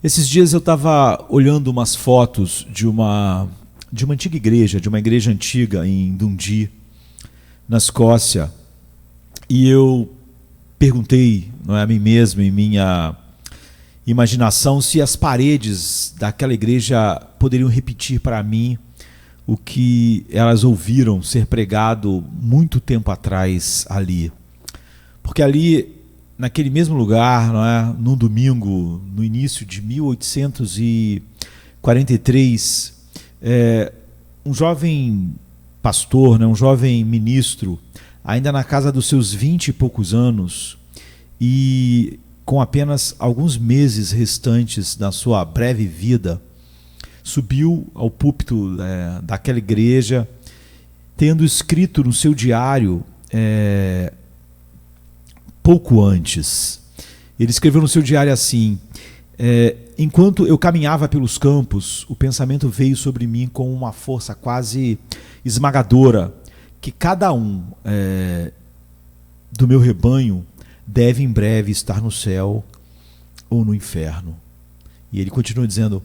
Esses dias eu estava olhando umas fotos de uma antiga igreja, de uma igreja antiga em Dundee, na Escócia, e eu perguntei, não é, a mim mesmo, em minha imaginação, se as paredes daquela igreja poderiam repetir para mim o que elas ouviram ser pregado muito tempo atrás ali. Porque ali, naquele mesmo lugar, não é, num domingo, no início de 1843, um jovem pastor, né, um jovem ministro, ainda na casa dos seus 20 e poucos anos, e com apenas alguns meses restantes da sua breve vida, subiu ao púlpito daquela igreja, tendo escrito no seu diário pouco antes. Ele escreveu no seu diário assim: enquanto eu caminhava pelos campos, o pensamento veio sobre mim com uma força quase esmagadora, que cada um do meu rebanho deve em breve estar no céu ou no inferno. E ele continua dizendo: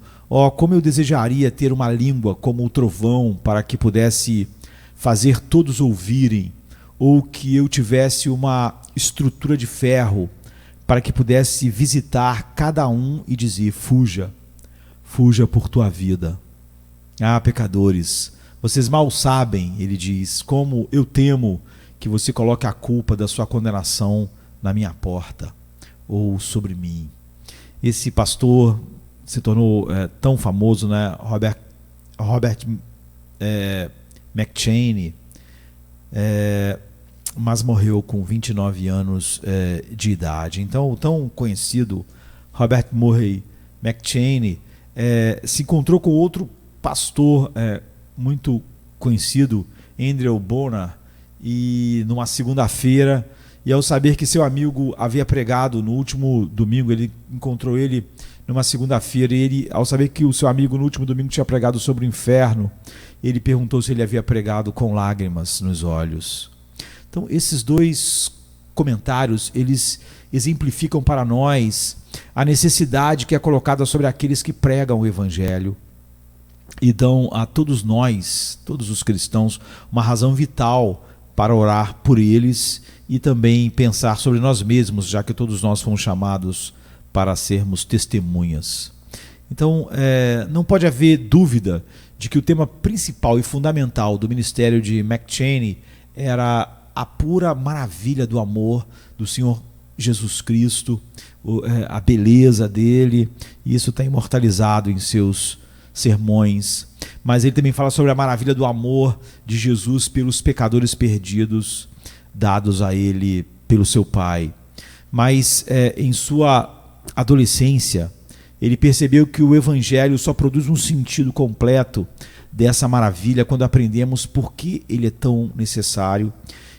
como eu desejaria ter uma língua como o trovão, para que pudesse fazer todos ouvirem, ou que eu tivesse uma estrutura de ferro, para que pudesse visitar cada um e dizer: fuja, fuja por tua vida. Ah, pecadores, vocês mal sabem, ele diz, como eu temo que você coloque a culpa da sua condenação na minha porta ou sobre mim. Esse pastor se tornou tão famoso, né? Robert McCheyne, mas morreu com 29 anos de idade. Então, o tão conhecido Robert Murray McCheyne se encontrou com outro pastor muito conhecido, Andrew Bonar, e numa segunda-feira, e ao saber que seu amigo havia pregado no último domingo, ele encontrou ele numa segunda-feira, e ele, ao saber que o seu amigo no último domingo tinha pregado sobre o inferno, ele perguntou se ele havia pregado com lágrimas nos olhos. Então, esses dois comentários, eles exemplificam para nós a necessidade que é colocada sobre aqueles que pregam o Evangelho e dão a todos nós, todos os cristãos, uma razão vital para orar por eles e também pensar sobre nós mesmos, já que todos nós fomos chamados para sermos testemunhas. Então, não pode haver dúvida de que o tema principal e fundamental do ministério de McCheyne era a pura maravilha do amor do Senhor Jesus Cristo, a beleza dele, e isso está imortalizado em seus sermões. Mas ele também fala sobre a maravilha do amor de Jesus pelos pecadores perdidos, dados a ele pelo seu Pai. Mas em sua adolescência, ele percebeu que o Evangelho só produz um sentido completo dessa maravilha quando aprendemos por que ele é tão necessário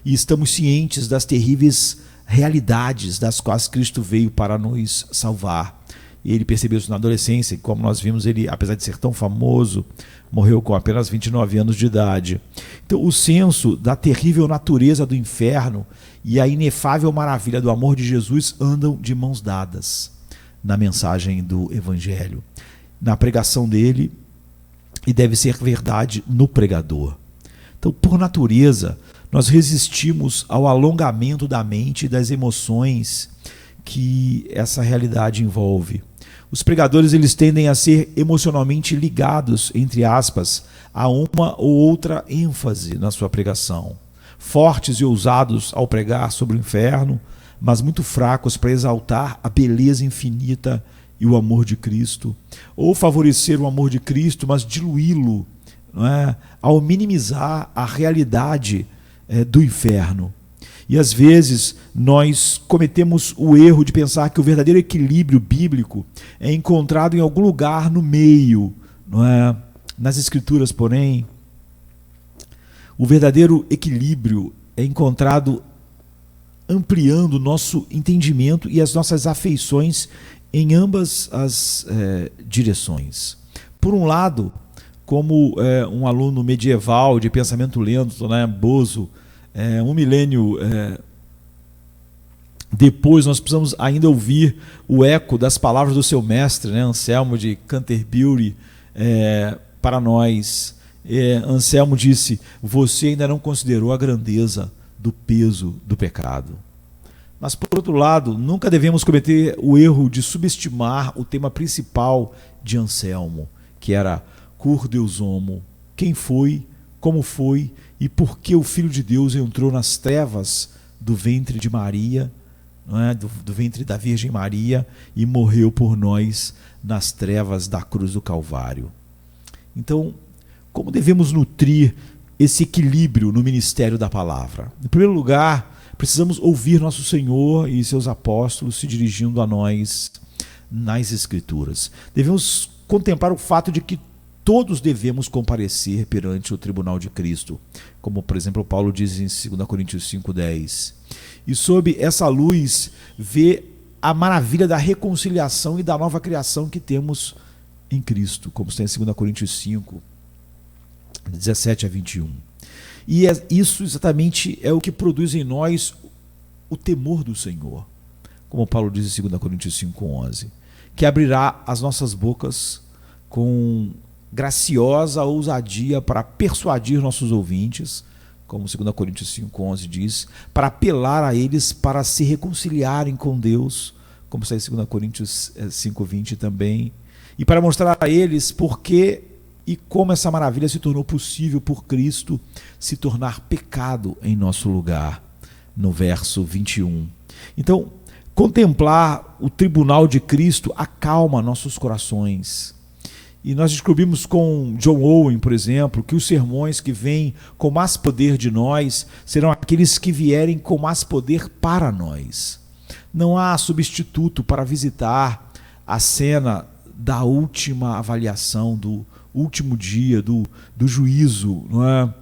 e estamos cientes das terríveis realidades das quais Cristo veio para nos salvar. E ele percebeu isso na adolescência, e como nós vimos, ele, apesar de ser tão famoso, morreu com apenas 29 anos de idade. Então, o senso da terrível natureza do inferno e a inefável maravilha do amor de Jesus andam de mãos dadas na mensagem do Evangelho, na pregação dele, e deve ser verdade no pregador. Então, por natureza, nós resistimos ao alongamento da mente e das emoções que essa realidade envolve. Os pregadores, eles tendem a ser emocionalmente ligados, entre aspas, a uma ou outra ênfase na sua pregação. Fortes e ousados ao pregar sobre o inferno, mas muito fracos para exaltar a beleza infinita e o amor de Cristo. Ou favorecer o amor de Cristo, mas diluí-lo, não é? Ao minimizar a realidade do inferno. E às vezes nós cometemos o erro de pensar que o verdadeiro equilíbrio bíblico é encontrado em algum lugar no meio, não é? Nas Escrituras, porém, o verdadeiro equilíbrio é encontrado ampliando o nosso entendimento e as nossas afeições em ambas as direções. Por um lado, como um aluno medieval de pensamento lento, né, Bozo, um milênio Depois nós precisamos ainda ouvir o eco das palavras do seu mestre, né, Anselmo de Canterbury, para nós. Anselmo disse: você ainda não considerou a grandeza do peso do pecado. Mas, por outro lado, nunca devemos cometer o erro de subestimar o tema principal de Anselmo, que era Cur Deus Homo, quem foi, como foi e por que o Filho de Deus entrou nas trevas do ventre de Maria, não é? do ventre da Virgem Maria, e morreu por nós nas trevas da cruz do Calvário. Então, como devemos nutrir esse equilíbrio no ministério da palavra? Em primeiro lugar, precisamos ouvir nosso Senhor e seus apóstolos se dirigindo a nós nas Escrituras. Devemos contemplar o fato de que todos devemos comparecer perante o tribunal de Cristo, como, por exemplo, Paulo diz em 2 Coríntios 5,10. E sob essa luz, ver a maravilha da reconciliação e da nova criação que temos em Cristo, como está em 2 Coríntios 5, 17 a 21. E isso exatamente é o que produz em nós o temor do Senhor, como Paulo diz em 2 Coríntios 5,11, que abrirá as nossas bocas com graciosa ousadia para persuadir nossos ouvintes, como 2 Coríntios 5,11 diz, para apelar a eles para se reconciliarem com Deus, como está em 2 Coríntios 5,20 também, e para mostrar a eles por que e como essa maravilha se tornou possível por Cristo se tornar pecado em nosso lugar, no verso 21. Então, contemplar o tribunal de Cristo acalma nossos corações. E nós descobrimos com John Owen, por exemplo, que os sermões que vêm com mais poder de nós serão aqueles que vierem com mais poder para nós. Não há substituto para visitar a cena da última avaliação, do último dia, do juízo, não é?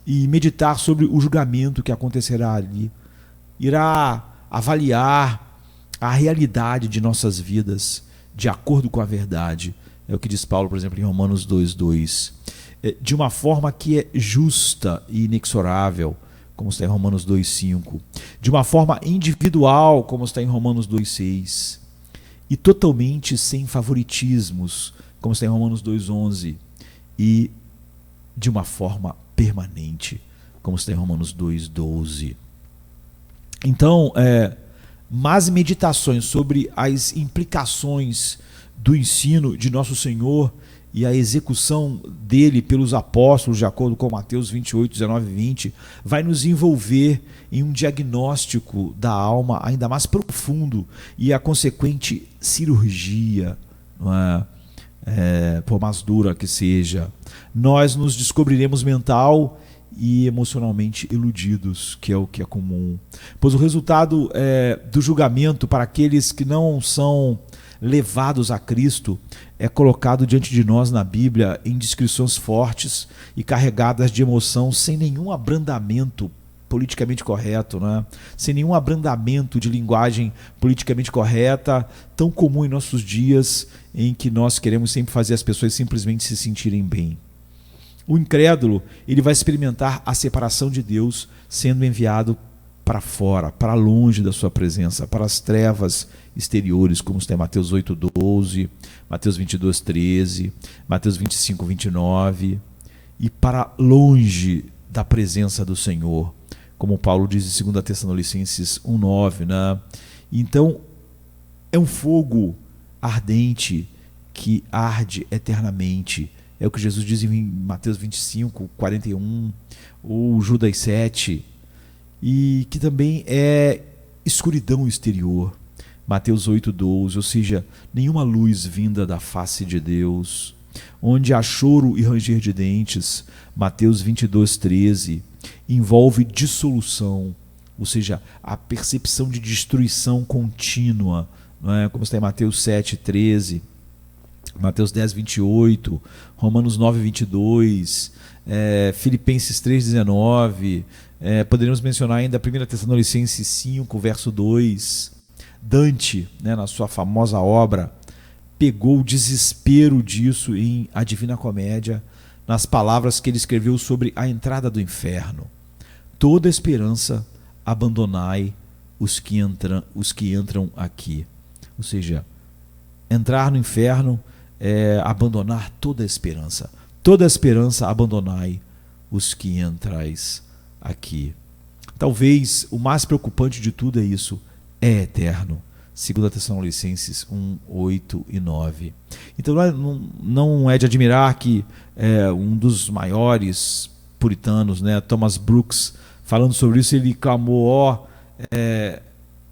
E meditar sobre o julgamento que acontecerá ali. Irá avaliar a realidade de nossas vidas de acordo com a verdade. É o que diz Paulo, por exemplo, em Romanos 2,2. De uma forma que é justa e inexorável, como está em Romanos 2,5. De uma forma individual, como está em Romanos 2,6. E totalmente sem favoritismos, como está em Romanos 2,11. E de uma forma permanente, como está em Romanos 2,12. Então, mais meditações sobre as implicações do ensino de nosso Senhor e a execução dele pelos apóstolos, de acordo com Mateus 28, 19 e 20, vai nos envolver em um diagnóstico da alma ainda mais profundo e a consequente cirurgia, não é? Por mais dura que seja. Nós nos descobriremos mental e emocionalmente iludidos, que é o que é comum. Pois o resultado do julgamento para aqueles que não são levados a Cristo é colocado diante de nós na Bíblia em descrições fortes e carregadas de emoção, sem nenhum abrandamento politicamente correto, né? Sem nenhum abrandamento de linguagem politicamente correta, tão comum em nossos dias, em que nós queremos sempre fazer as pessoas simplesmente se sentirem bem. O incrédulo, ele vai experimentar a separação de Deus sendo enviado para fora, para longe da sua presença, para as trevas exteriores, como está em Mateus 8,12, Mateus 22,13, Mateus 25,29, e para longe da presença do Senhor, como Paulo diz em 2 Tessalonicenses 1,9, né? Então, é um fogo ardente que arde eternamente. É o que Jesus diz em Mateus 25, 41, ou Judas 7, e que também é escuridão exterior, Mateus 8,12, ou seja, nenhuma luz vinda da face de Deus, onde há choro e ranger de dentes, Mateus 22,13, envolve dissolução, ou seja, a percepção de destruição contínua, não é? Como está em Mateus 7,13, Mateus 10,28, Romanos 9,22, Filipenses 3,19, poderíamos mencionar ainda 1 Tessalonicenses 5, verso 2. Dante, né, na sua famosa obra, pegou o desespero disso em A Divina Comédia, nas palavras que ele escreveu sobre a entrada do inferno. Toda esperança abandonai os que entram aqui. Ou seja, entrar no inferno é abandonar toda a esperança. Toda a esperança abandonai os que entrais aqui. Talvez o mais preocupante de tudo é isso, é eterno. 2 Tessalonicenses 1, 8 e 9. Então não é de admirar que um dos maiores puritanos, né, Thomas Brooks, falando sobre isso, ele clamou,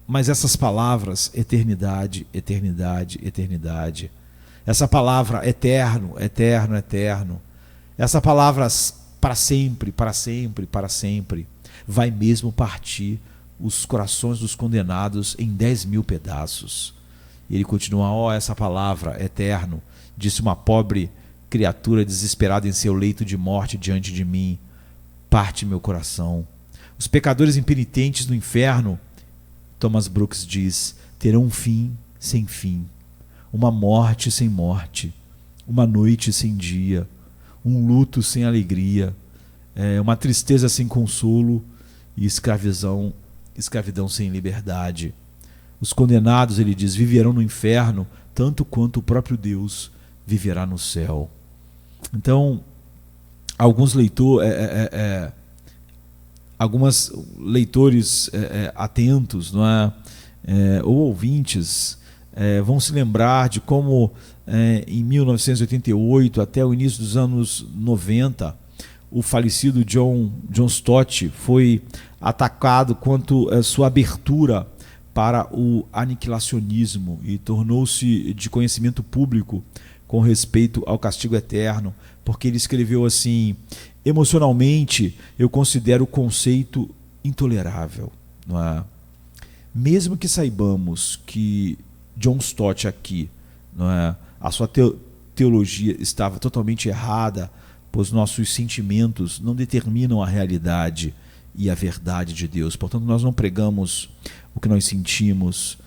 mas essas palavras, eternidade, eternidade, eternidade, essa palavra eterno, eterno, eterno, essa palavra para sempre, para sempre, para sempre, vai mesmo partir os corações dos condenados em 10.000 pedaços. E ele continua, essa palavra, eterno, disse uma pobre criatura desesperada em seu leito de morte diante de mim, parte meu coração. Os pecadores impenitentes no inferno, Thomas Brooks diz, terão um fim sem fim, uma morte sem morte, uma noite sem dia, um luto sem alegria, uma tristeza sem consolo e escravidão sem liberdade. Os condenados, ele diz, viverão no inferno tanto quanto o próprio Deus viverá no céu. Então, alguns leitores atentos, não é? Ou ouvintes vão se lembrar de como em 1988 até o início dos anos 90 o falecido John Stott foi atacado quanto à sua abertura para o aniquilacionismo e tornou-se de conhecimento público com respeito ao castigo eterno, porque ele escreveu assim: emocionalmente eu considero o conceito intolerável, não é? Mesmo que saibamos que John Stott aqui, não é, a sua teologia estava totalmente errada, pois nossos sentimentos não determinam a realidade e a verdade de Deus. Portanto, nós não pregamos o que nós sentimos,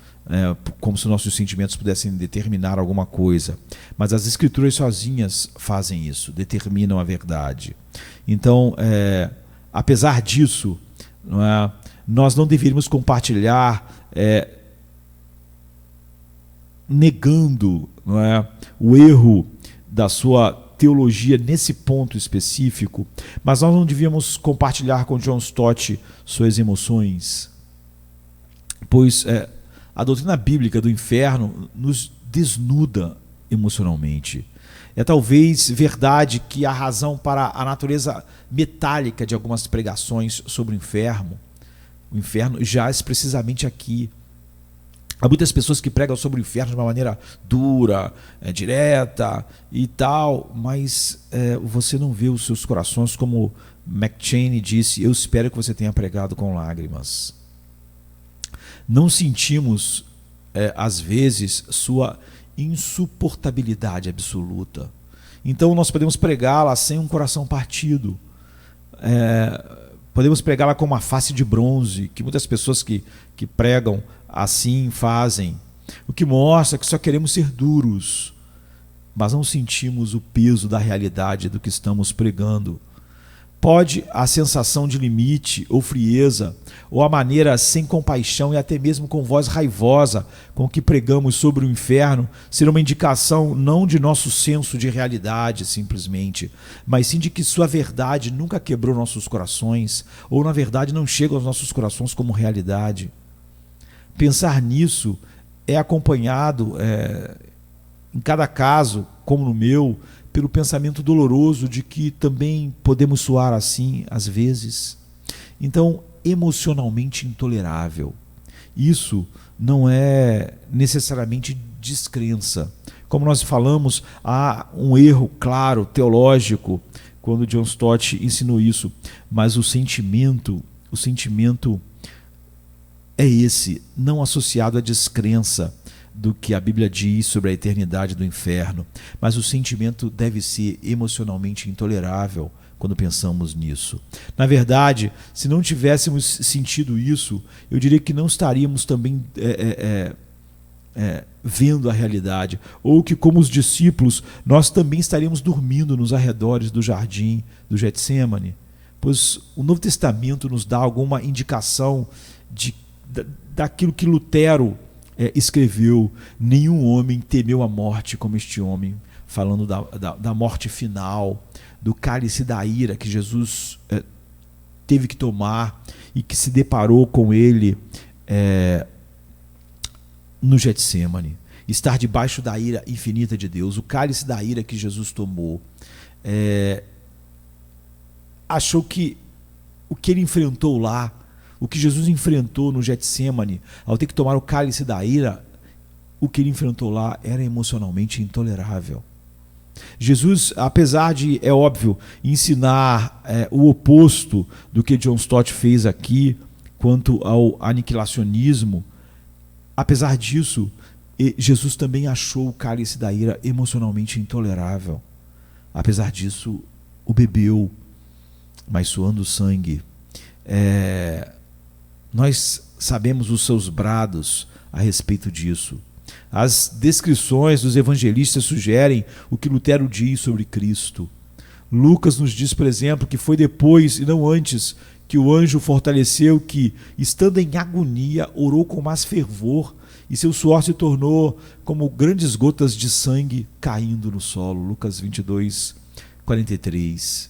como se nossos sentimentos pudessem determinar alguma coisa. Mas as Escrituras sozinhas fazem isso, determinam a verdade. Então, apesar disso, nós não deveríamos compartilhar negando o erro da sua teologia nesse ponto específico, mas nós não devíamos compartilhar com John Stott suas emoções, pois a doutrina bíblica do inferno nos desnuda emocionalmente. É talvez verdade que a razão para a natureza metálica de algumas pregações sobre o inferno jaz precisamente aqui. Há muitas pessoas que pregam sobre o inferno de uma maneira dura, direta e tal, mas você não vê os seus corações, como McCheyne disse, eu espero que você tenha pregado com lágrimas. Não sentimos, às vezes, sua insuportabilidade absoluta. Então nós podemos pregá-la sem um coração partido. Podemos pregá-la com uma face de bronze, que muitas pessoas que pregam assim fazem, o que mostra que só queremos ser duros, mas não sentimos o peso da realidade do que estamos pregando. Pode a sensação de limite ou frieza, ou a maneira sem compaixão e até mesmo com voz raivosa com que pregamos sobre o inferno ser uma indicação não de nosso senso de realidade simplesmente, mas sim de que sua verdade nunca quebrou nossos corações, ou na verdade não chega aos nossos corações como realidade. Pensar nisso é acompanhado, em cada caso, como no meu, pelo pensamento doloroso de que também podemos soar assim às vezes. Então, emocionalmente intolerável. Isso não é necessariamente descrença. Como nós falamos, há um erro claro, teológico, quando John Stott ensinou isso, mas o sentimento é esse, não associado à descrença do que a Bíblia diz sobre a eternidade do inferno, mas o sentimento deve ser emocionalmente intolerável quando pensamos nisso. Na verdade, se não tivéssemos sentido isso, eu diria que não estaríamos também vendo a realidade, ou que, como os discípulos, nós também estaríamos dormindo nos arredores do jardim do Getsêmani, pois o Novo Testamento nos dá alguma indicação daquilo que Lutero escreveu: nenhum homem temeu a morte como este homem, falando da morte final, do cálice da ira que Jesus teve que tomar e que se deparou com ele no Getsêmani. Estar debaixo da ira infinita de Deus, o cálice da ira que Jesus tomou. Achou que o que ele enfrentou lá, o que Jesus enfrentou no Getsêmani, ao ter que tomar o cálice da ira, o que ele enfrentou lá era emocionalmente intolerável. Jesus, apesar de, é óbvio, ensinar o oposto do que John Stott fez aqui, quanto ao aniquilacionismo, apesar disso, Jesus também achou o cálice da ira emocionalmente intolerável. Apesar disso, o bebeu, mas suando sangue. Nós sabemos os seus brados a respeito disso. As descrições dos evangelistas sugerem o que Lutero diz sobre Cristo. Lucas nos diz, por exemplo, que foi depois e não antes que o anjo fortaleceu que, estando em agonia, orou com mais fervor e seu suor se tornou como grandes gotas de sangue caindo no solo. Lucas 22, 43.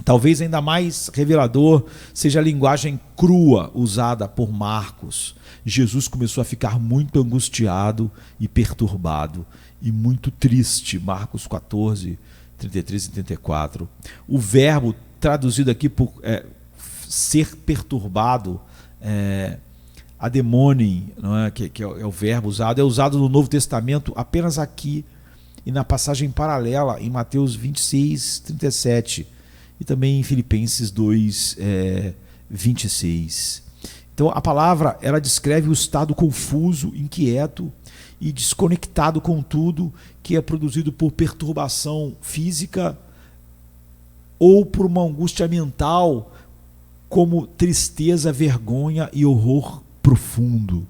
Talvez ainda mais revelador seja a linguagem crua usada por Marcos. Jesus começou a ficar muito angustiado e perturbado e muito triste. Marcos 14, 33 e 34. O verbo traduzido aqui por ser perturbado, ademonem, não é? Que é o verbo usado, é usado no Novo Testamento apenas aqui e na passagem paralela em Mateus 26, 37 e também em Filipenses 2, 26. Então a palavra, ela descreve o estado confuso, inquieto e desconectado com tudo, que é produzido por perturbação física ou por uma angústia mental, como tristeza, vergonha e horror profundo.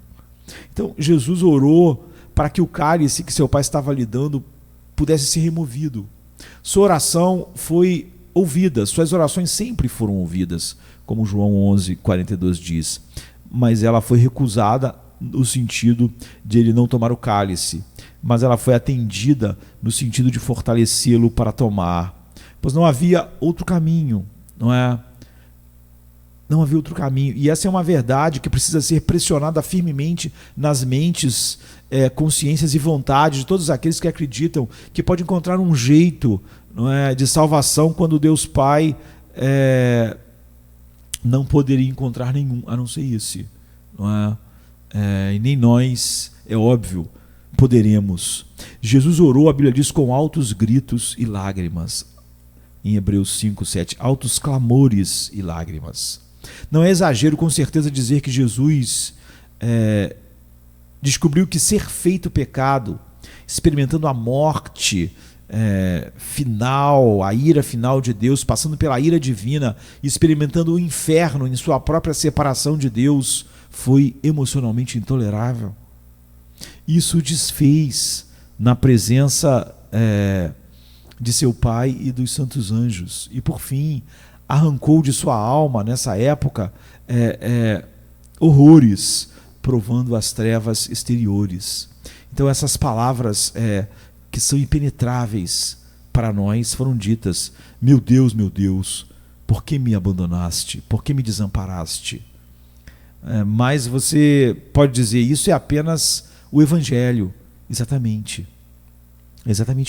Então Jesus orou para que o cálice que seu pai estava lhe dando pudesse ser removido. Sua oração foi ouvida, suas orações sempre foram ouvidas, como João 11, 42 diz, mas ela foi recusada no sentido de ele não tomar o cálice, mas ela foi atendida no sentido de fortalecê-lo para tomar, pois não havia outro caminho, não é? Não havia outro caminho, e essa é uma verdade que precisa ser pressionada firmemente nas mentes, consciências e vontades de todos aqueles que acreditam que pode encontrar um jeito, não é, de salvação quando Deus Pai não poderia encontrar nenhum, a não ser esse, não é? E nem nós, é óbvio, poderemos. Jesus orou, a Bíblia diz, com altos gritos e lágrimas, em Hebreus 5, 7, altos clamores e lágrimas. Não é exagero, com certeza, dizer que Jesus descobriu que ser feito pecado, experimentando a morte final, a ira final de Deus, passando pela ira divina, experimentando o inferno em sua própria separação de Deus, foi emocionalmente intolerável. Isso desfez na presença de seu pai e dos santos anjos, e por fim arrancou de sua alma nessa época horrores, provando as trevas exteriores. Então essas palavras que são impenetráveis para nós foram ditas: meu Deus, por que me abandonaste? Por que me desamparaste? Mas você pode dizer, isso é apenas o Evangelho. Exatamente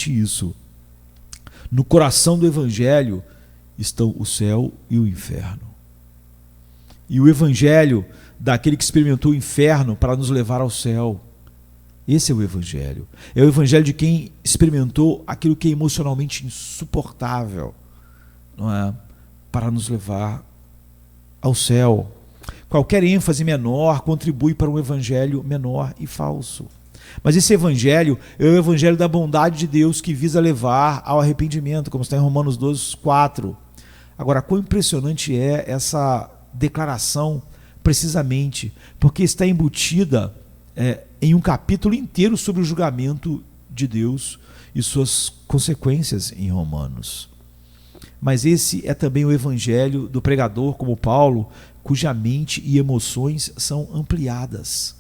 isso. No coração do Evangelho estão o céu e o inferno. E o Evangelho daquele que experimentou o inferno para nos levar ao céu. Esse é o Evangelho. É o Evangelho de quem experimentou aquilo que é emocionalmente insuportável, não é? Para nos levar ao céu. Qualquer ênfase menor contribui para um Evangelho menor e falso. Mas esse Evangelho é o Evangelho da bondade de Deus, que visa levar ao arrependimento, como está em Romanos 12, 4. Agora, quão impressionante é essa declaração, precisamente porque está embutida em um capítulo inteiro sobre o julgamento de Deus e suas consequências em Romanos. mas esse é também o evangelho do pregador como Paulo, cuja mente e emoções são ampliadas.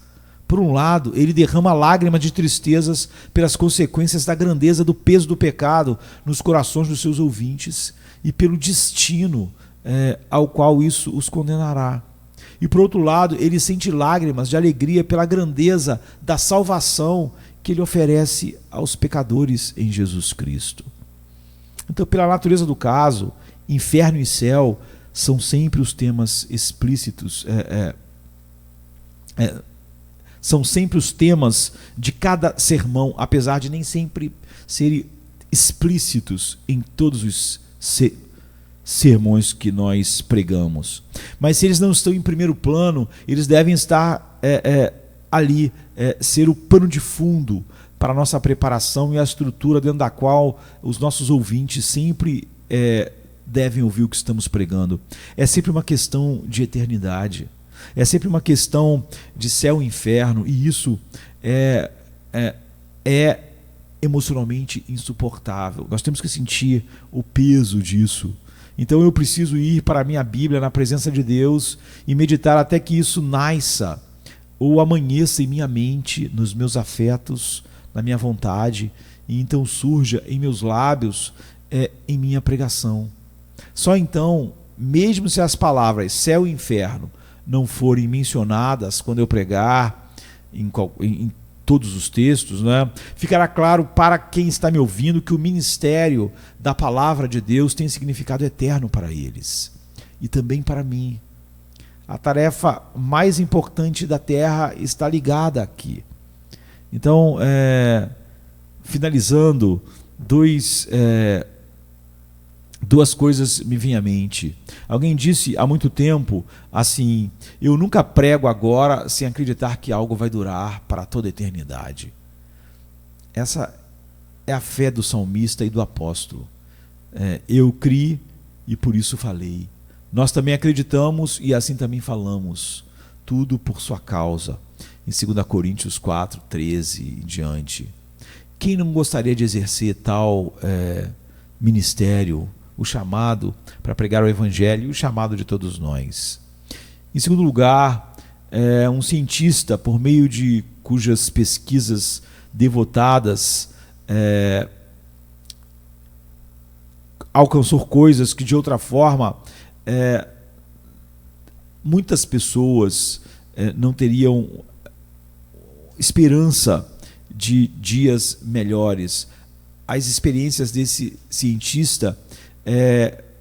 Por um lado, ele derrama lágrimas de tristezas pelas consequências da grandeza do peso do pecado nos corações dos seus ouvintes e pelo destino ao qual isso os condenará. E por outro lado, ele sente lágrimas de alegria pela grandeza da salvação que ele oferece aos pecadores em Jesus Cristo. Então, pela natureza do caso, inferno e céu são sempre os temas explícitos, são sempre os temas de cada sermão, apesar de nem sempre serem explícitos em todos os sermões que nós pregamos. Mas se eles não estão em primeiro plano, eles devem estar ali, ser o pano de fundo para a nossa preparação e a estrutura dentro da qual os nossos ouvintes sempre devem ouvir o que estamos pregando. É sempre uma questão de eternidade. É sempre uma questão de céu e inferno, e isso é emocionalmente insuportável. Nós temos que sentir o peso disso. Então eu preciso ir para a minha Bíblia, na presença de Deus, e meditar até que isso nasça ou amanheça em minha mente, nos meus afetos, na minha vontade, e então surja em meus lábios, em minha pregação. Só então, mesmo se as palavras céu e inferno não forem mencionadas quando eu pregar em todos os textos, né, ficará claro para quem está me ouvindo que o ministério da palavra de Deus tem significado eterno para eles e também para mim. A tarefa mais importante da terra está ligada aqui. Então, finalizando, duas coisas me vêm à mente. Alguém disse há muito tempo assim: eu nunca prego agora sem acreditar que algo vai durar para toda a eternidade. Essa é a fé do salmista e do apóstolo. Eu criei e por isso falei. Nós também acreditamos e assim também falamos. Tudo por sua causa. Em 2 Coríntios 4, 13 e diante. Quem não gostaria de exercer tal ministério, o chamado para pregar o evangelho e o chamado de todos nós? Em segundo lugar, um cientista, por meio de cujas pesquisas devotadas alcançou coisas que de outra forma muitas pessoas não teriam esperança de dias melhores. As experiências desse cientista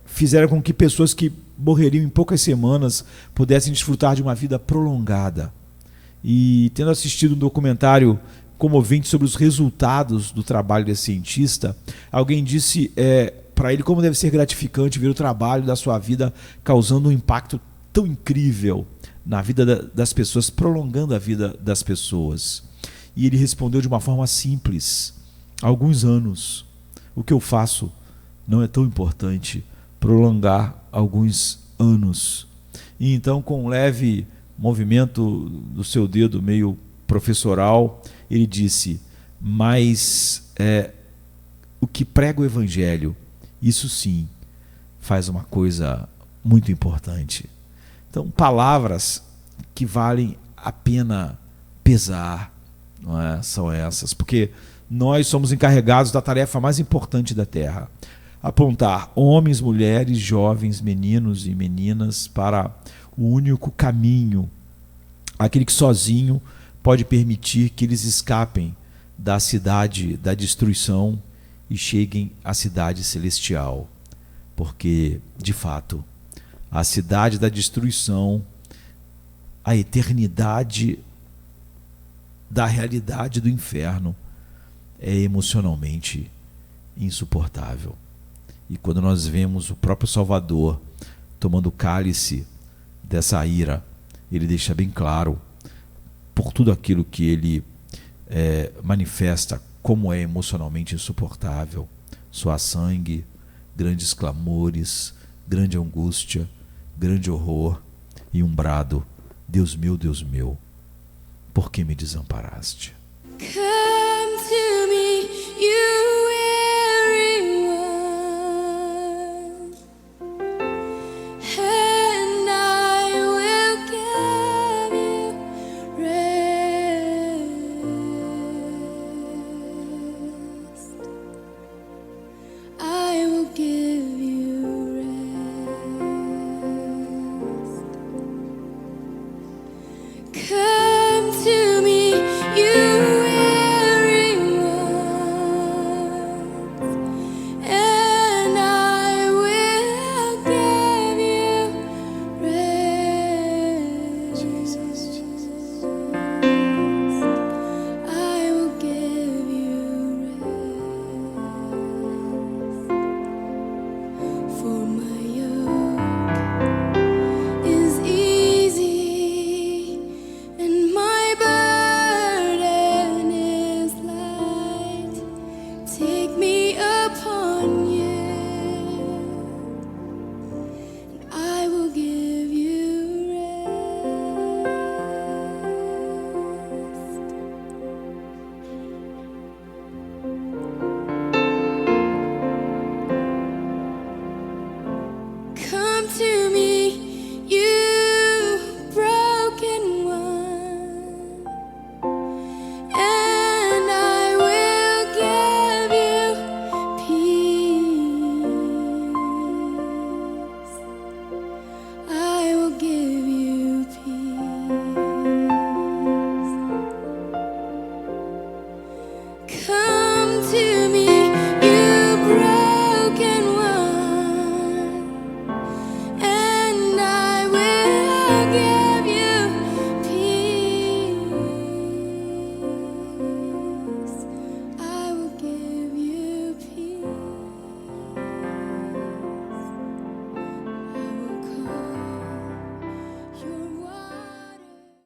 fizeram com que pessoas que morreriam em poucas semanas pudessem desfrutar de uma vida prolongada. E tendo assistido um documentário comovente sobre os resultados do trabalho desse cientista, alguém disse para ele como deve ser gratificante ver o trabalho da sua vida causando um impacto tão incrível na vida das pessoas, prolongando a vida das pessoas. E ele respondeu de uma forma simples: há alguns anos, o que eu faço não é tão importante, prolongar alguns anos. E então, com um leve movimento do seu dedo meio professoral, ele disse: mas o que prega o evangelho, isso sim faz uma coisa muito importante. Então, palavras que valem a pena pesar, não é? São essas, porque nós somos encarregados da tarefa mais importante da terra: apontar homens, mulheres, jovens, meninos e meninas para o único caminho, aquele que sozinho pode permitir que eles escapem da cidade da destruição e cheguem à cidade celestial. Porque, de fato, a cidade da destruição, a eternidade da realidade do inferno, é emocionalmente insuportável. E quando nós vemos o próprio Salvador tomando o cálice dessa ira, ele deixa bem claro, por tudo aquilo que ele manifesta, como é emocionalmente insuportável: suar sangue, grandes clamores, grande angústia, grande horror e um brado: Deus meu, por que me desamparaste?